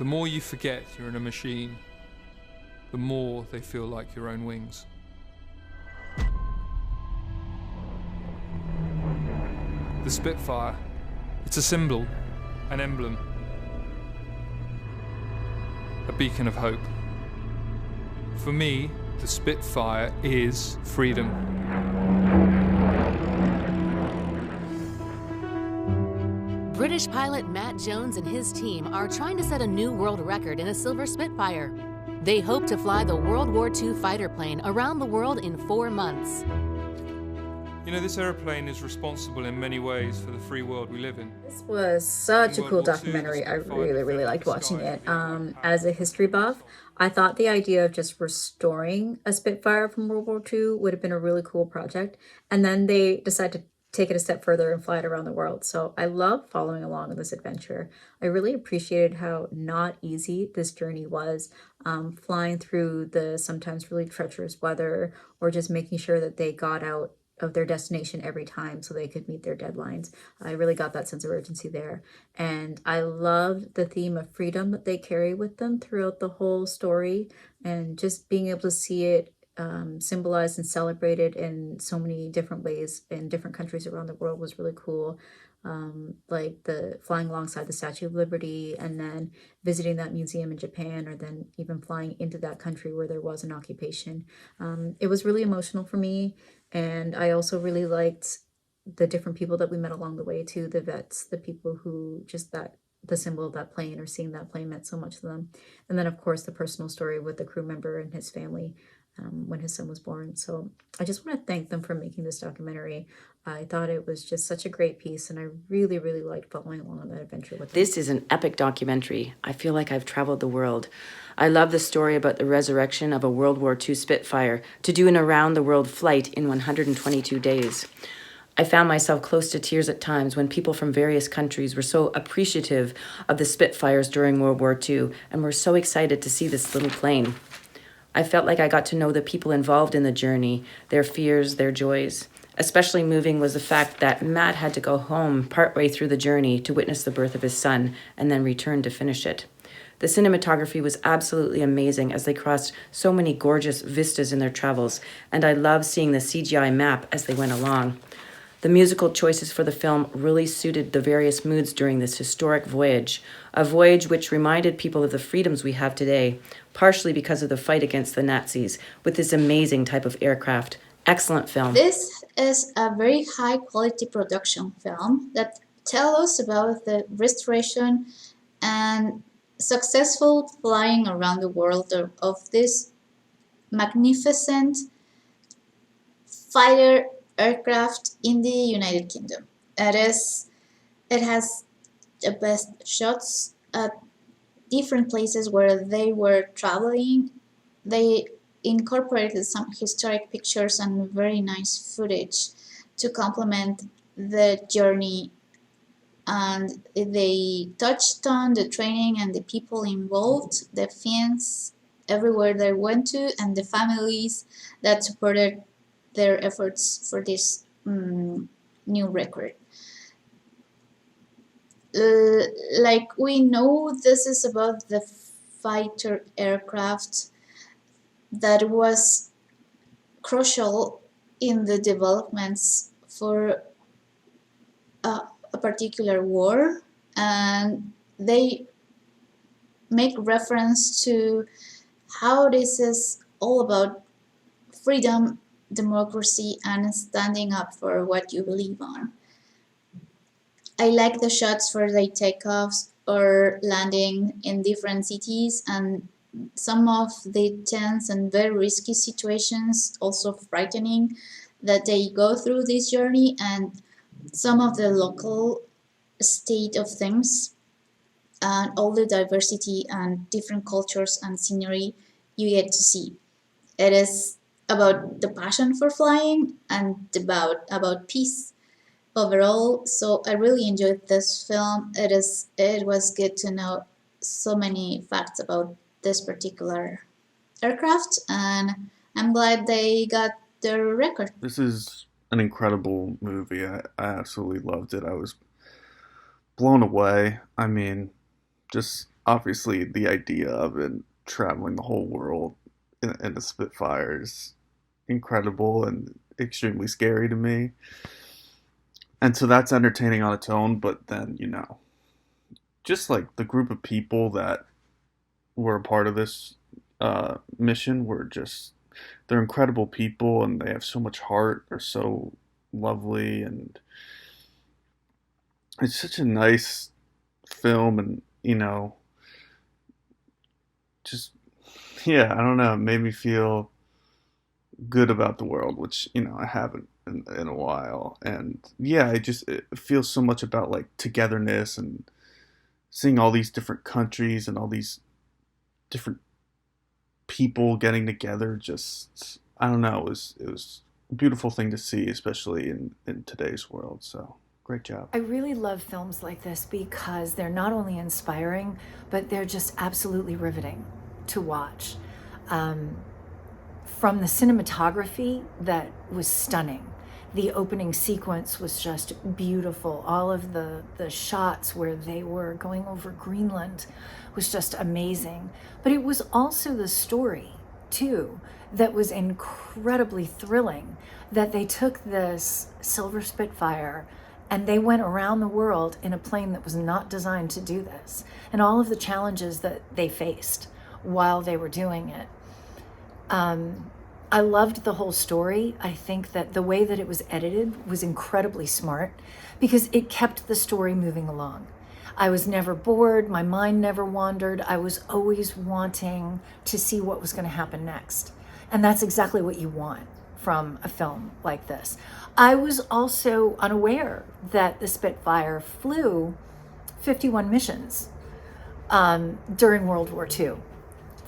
The more you forget you're in a machine, the more they feel like your own wings. The Spitfire, it's a symbol, an emblem, a beacon of hope. For me, the Spitfire is freedom. British pilot Matt Jones and his team are trying to set a new world record in a silver Spitfire. They hope to fly the World War II fighter plane around the world in 4 months. You know, this aeroplane is responsible in many ways for the free world we live in. This was such a cool documentary. I really liked watching it. As a history buff, I thought the idea of just restoring a Spitfire from World War II would have been a really cool project. And then they decided to take it a step further and fly it around the world. So I love following along in this adventure. I really appreciated how not easy this journey was, flying through the sometimes really treacherous weather, or just making sure that they got out of their destination every time so they could meet their deadlines. I really got that sense of urgency there. And I loved the theme of freedom that they carry with them throughout the whole story, and just being able to see it symbolized and celebrated in so many different ways in different countries around the world was really cool. Like the flying alongside the Statue of Liberty, and then visiting that museum in Japan, or then even flying into that country where there was an occupation. It was really emotional for me, and I also really liked the different people that we met along the way too, the vets, the people who just that the symbol of that plane, or seeing that plane, meant so much to them. And then of course the personal story with the crew member and his family when his son was born. So I just want to thank them for making this documentary. I thought it was just such a great piece, and I really liked following along on that adventure with them. This is an epic documentary. I feel like I've traveled the world. I love the story about the resurrection of a World War II Spitfire to do an around-the-world flight in 122 days. I found myself close to tears at times when people from various countries were so appreciative of the Spitfires during World War II and were so excited to see this little plane. I felt like I got to know the people involved in the journey, their fears, their joys. Especially moving was the fact that Matt had to go home partway through the journey to witness the birth of his son and then return to finish it. The cinematography was absolutely amazing as they crossed so many gorgeous vistas in their travels, and I loved seeing the CGI map as they went along. The musical choices for the film really suited the various moods during this historic voyage, a voyage which reminded people of the freedoms we have today, partially because of the fight against the Nazis, with this amazing type of aircraft. Excellent film. This is a very high quality production film that tells us about the restoration and successful flying around the world of this magnificent fighter aircraft in the United Kingdom. It has the best shots at different places where they were traveling. They incorporated some historic pictures and very nice footage to complement the journey, and they touched on the training and the people involved, the Finns everywhere they went to, and the families that supported their efforts for this new record. Like we know, this is about the fighter aircraft that was crucial in the developments for a particular war, and they make reference to how this is all about freedom, democracy, and standing up for what you believe on. I like the shots for the takeoffs or landing in different cities, and some of the tense and very risky situations, also frightening, that they go through this journey, and some of the local state of things and all the diversity and different cultures and scenery you get to see. It is about the passion for flying and about peace overall. So I really enjoyed this film. It was good to know so many facts about this particular aircraft, and I'm glad they got their record. This is an incredible movie. I absolutely loved it. I was blown away. I mean, just obviously the idea of it traveling the whole world in a Spitfire is incredible and extremely scary to me. And so that's entertaining on its own, but then, just like the group of people that were a part of this mission were just, they're incredible people and they have so much heart. They're so lovely, and it's such a nice film, and just, yeah, I don't know, it made me feel good about the world, which I haven't in a while. And yeah, it feels so much about like togetherness and seeing all these different countries and all these different people getting together. Just, I don't know, it was a beautiful thing to see, especially in today's world. So great job. I really love films like this because they're not only inspiring, but they're just absolutely riveting to watch. From the cinematography that was stunning. The opening sequence was just beautiful. All of the shots where they were going over Greenland was just amazing. But it was also the story, too, that was incredibly thrilling, that they took this Silver Spitfire and they went around the world in a plane that was not designed to do this, and all of the challenges that they faced while they were doing it. I loved the whole story. I think that the way that it was edited was incredibly smart because it kept the story moving along. I was never bored. My mind never wandered. I was always wanting to see what was going to happen next. And that's exactly what you want from a film like this. I was also unaware that the Spitfire flew 51 missions during World War II.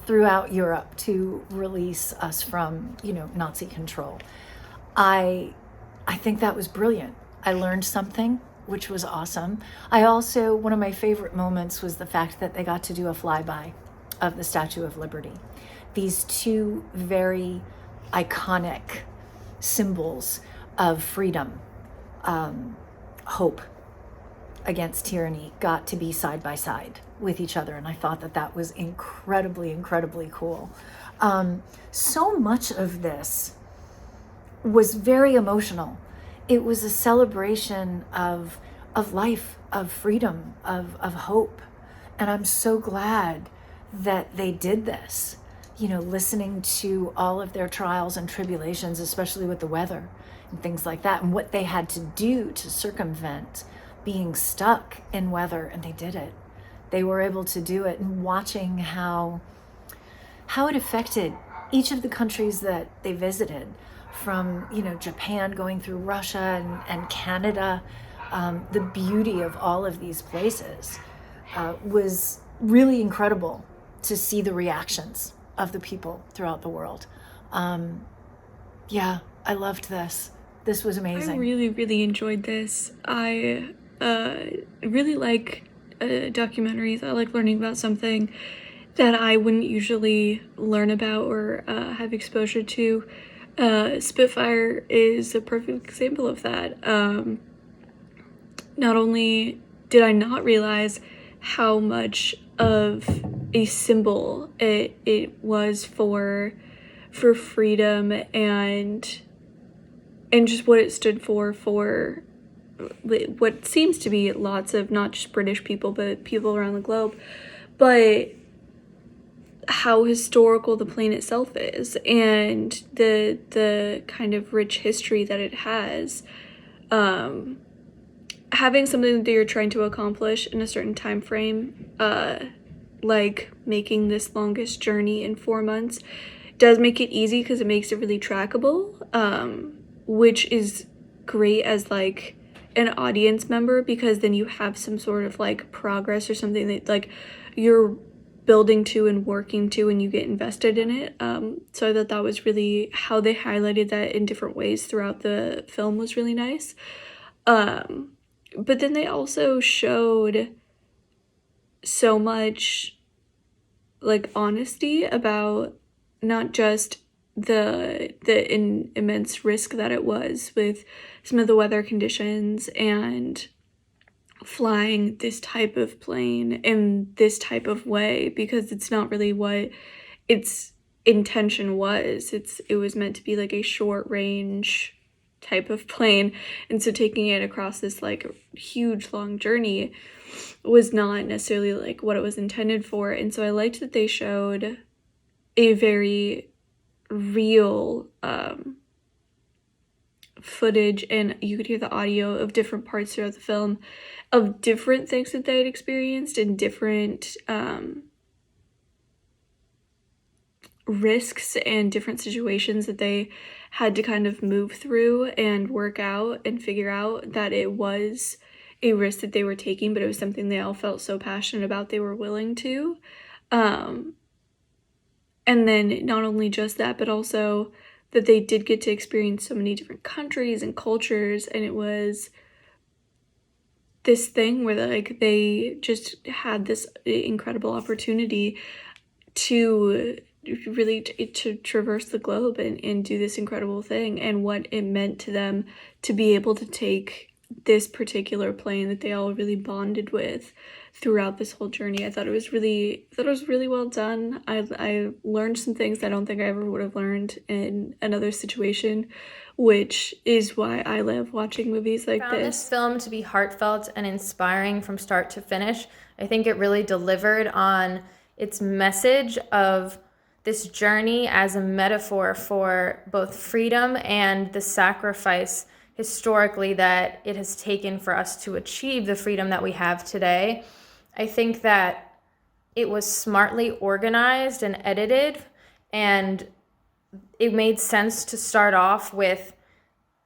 Throughout Europe to release us from, Nazi control. I think that was brilliant. I learned something, which was awesome. I also, one of my favorite moments was the fact that they got to do a flyby of the Statue of Liberty. These two very iconic symbols of freedom, hope against tyranny, got to be side by side with each other. And I thought that that was incredibly, incredibly cool. So much of this was very emotional. It was a celebration of life, of freedom, of hope. And I'm so glad that they did this, listening to all of their trials and tribulations, especially with the weather and things like that, and what they had to do to circumvent being stuck in weather, and they did it. They were able to do it, and watching how it affected each of the countries that they visited, from Japan going through Russia and Canada. The beauty of all of these places was really incredible to see the reactions of the people throughout the world. Yeah, I loved this. This was amazing. I really, really enjoyed this. I really like documentaries. I like learning about something that I wouldn't usually learn about or have exposure to. Spitfire is a perfect example of that. Not only did I not realize how much of a symbol it was for freedom and just what it stood for what seems to be lots of not just British people but people around the globe, but how historical the plane itself is and the kind of rich history that it has. Having something that you're trying to accomplish in a certain time frame, like making this longest journey in 4 months, does make it easy because it makes it really trackable, which is great as like an audience member, because then you have some sort of like progress or something that like you're building to and working to, and you get invested in it. So I thought that was really how they highlighted that in different ways throughout the film was really nice. But then they also showed so much like honesty about not just the immense risk that it was with some of the weather conditions and flying this type of plane in this type of way, because it's not really what its intention was. It was meant to be like a short range type of plane, and so taking it across this like huge long journey was not necessarily like what it was intended for. And so I liked that they showed a very real footage, and you could hear the audio of different parts throughout the film of different things that they had experienced and different risks and different situations that they had to kind of move through and work out and figure out that it was a risk that they were taking, but it was something they all felt so passionate about they were willing to. And then not only just that, but also that they did get to experience so many different countries and cultures, and it was this thing where like they just had this incredible opportunity to really to traverse the globe and do this incredible thing, and what it meant to them to be able to take this particular plane that they all really bonded with throughout this whole journey. I thought it was really well done. I learned some things I don't think I ever would have learned in another situation, which is why I love watching movies like I found this. This film to be heartfelt and inspiring from start to finish. I think it really delivered on its message of this journey as a metaphor for both freedom and the sacrifice historically that it has taken for us to achieve the freedom that we have today. I think that it was smartly organized and edited, and it made sense to start off with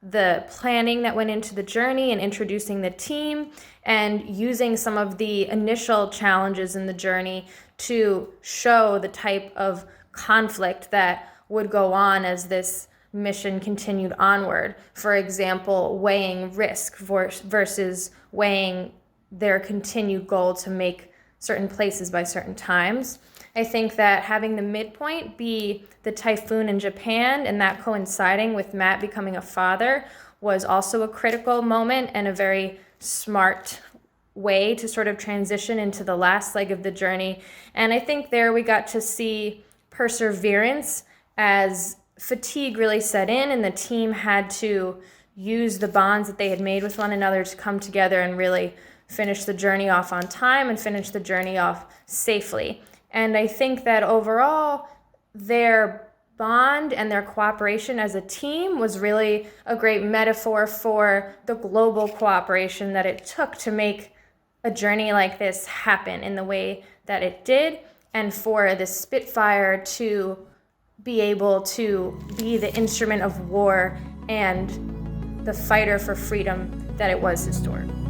the planning that went into the journey and introducing the team and using some of the initial challenges in the journey to show the type of conflict that would go on as this mission continued onward. For example, weighing risk versus weighing their continued goal to make certain places by certain times. I think that having the midpoint be the typhoon in Japan and that coinciding with Matt becoming a father was also a critical moment and a very smart way to sort of transition into the last leg of the journey. And I think there we got to see perseverance as fatigue really set in, and the team had to use the bonds that they had made with one another to come together and really finish the journey off on time and finish the journey off safely. And I think that overall, their bond and their cooperation as a team was really a great metaphor for the global cooperation that it took to make a journey like this happen in the way that it did, and for the Spitfire to be able to be the instrument of war and the fighter for freedom that it was historically.